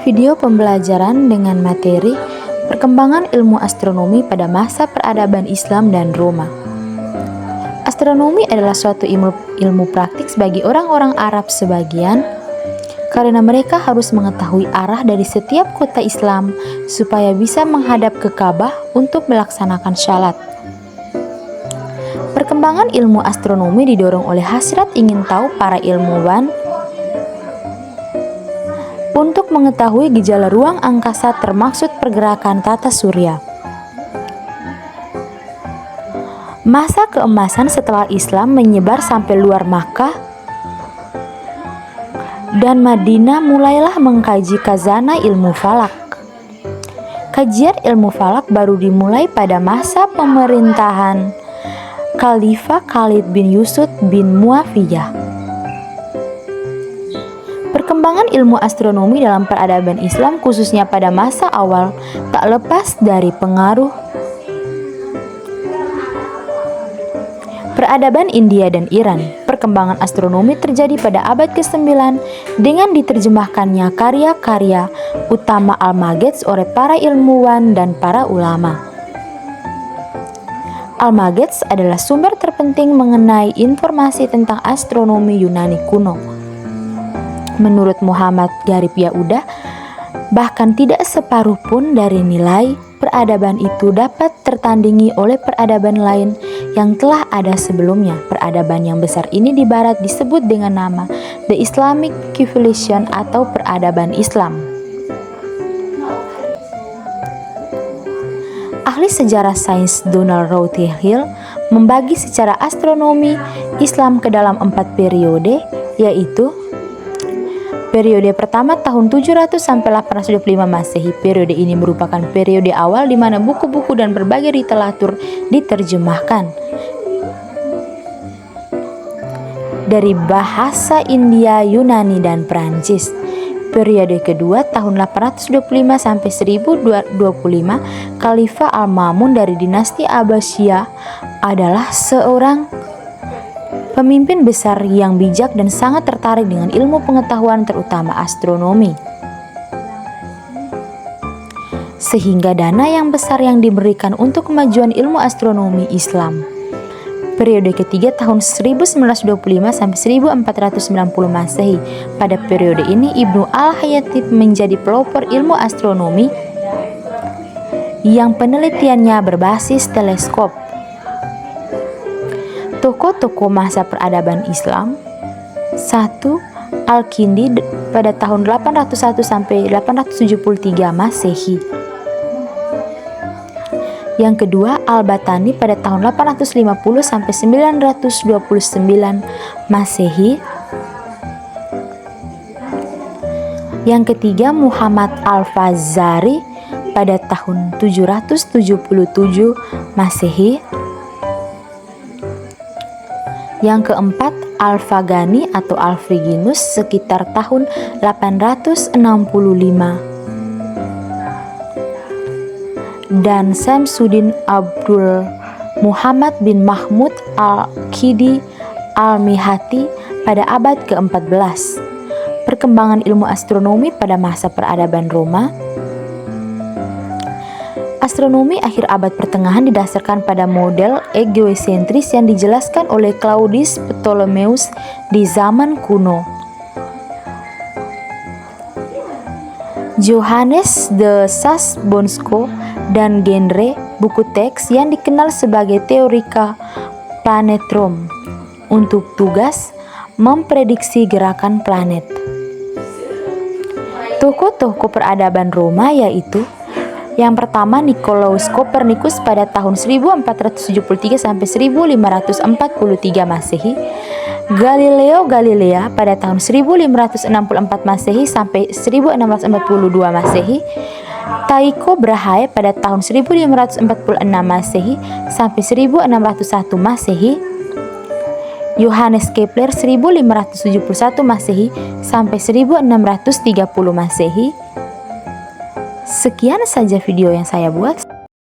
Video pembelajaran dengan materi perkembangan ilmu astronomi pada masa peradaban Islam dan Roma. Astronomi adalah suatu ilmu praktik bagi orang-orang Arab sebagian, karena mereka harus mengetahui arah dari setiap kota Islam supaya bisa menghadap ke Ka'bah untuk melaksanakan syalat. Perkembangan ilmu astronomi didorong oleh hasrat ingin tahu para ilmuwan untuk mengetahui gejala ruang angkasa termaksud pergerakan tata surya. Masa keemasan setelah Islam menyebar sampai luar Makkah dan Madinah mulailah mengkaji khazanah ilmu falak. Kajian ilmu falak baru dimulai pada masa pemerintahan Khalifah Khalid bin Yusuf bin Muawiyah. Perkembangan ilmu astronomi dalam peradaban Islam khususnya pada masa awal tak lepas dari pengaruh peradaban India dan Iran. Perkembangan astronomi terjadi pada abad ke-9 dengan diterjemahkannya karya-karya utama Almagest oleh para ilmuwan dan para ulama. Almagest adalah sumber terpenting mengenai informasi tentang astronomi Yunani kuno. Menurut Muhammad Gharib Yaudah, bahkan tidak separuh pun dari nilai peradaban itu dapat tertandingi oleh peradaban lain yang telah ada sebelumnya. Peradaban yang besar ini di barat disebut dengan nama The Islamic Civilization atau peradaban Islam. Ahli sejarah sains Donald Rothschild membagi secara astronomi Islam ke dalam 4 periode, yaitu periode pertama tahun 700 sampai 825 Masehi. Periode ini merupakan periode awal di mana buku-buku dan berbagai literatur diterjemahkan dari bahasa India, Yunani, dan Prancis. Periode kedua tahun 825 sampai 1025, Khalifah Al-Ma'mun dari dinasti Abbasiyah adalah seorang pemimpin besar yang bijak dan sangat tertarik dengan ilmu pengetahuan terutama astronomi. Sehingga dana yang besar yang diberikan untuk kemajuan ilmu astronomi Islam. Periode ketiga tahun 1925 sampai 1490 Masehi. Pada periode ini Ibnu Al-Haytham menjadi pelopor ilmu astronomi yang penelitiannya berbasis teleskop. Tokoh-tokoh masa peradaban Islam. 1. Al-Kindi pada tahun 801 sampai 873 Masehi. Yang kedua, Al-Batani pada tahun 850 sampai 929 Masehi. Yang ketiga, Muhammad Al-Fazari pada tahun 777 Masehi. Yang keempat, Al-Fagani atau Alfriginus sekitar tahun 865. Dan Samsuddin Abdul Muhammad bin Mahmud Al-Qidi Al-Mihati pada abad ke-14. Perkembangan ilmu astronomi pada masa peradaban Roma. Astronomi akhir abad pertengahan didasarkan pada model geosentris yang dijelaskan oleh Claudius Ptolemeus di zaman kuno. Johannes de Sass-Bonsko dan genre buku teks yang dikenal sebagai Theoria Planetorum untuk tugas memprediksi gerakan planet. Tokoh-tokoh peradaban Roma yaitu yang pertama Nicolaus Copernicus pada tahun 1473 sampai 1543 Masehi. Galileo Galilei pada tahun 1564 Masehi sampai 1642 Masehi. Tycho Brahe pada tahun 1546 Masehi sampai 1601 Masehi. Johannes Kepler 1571 Masehi sampai 1630 Masehi. Sekian saja video yang saya buat.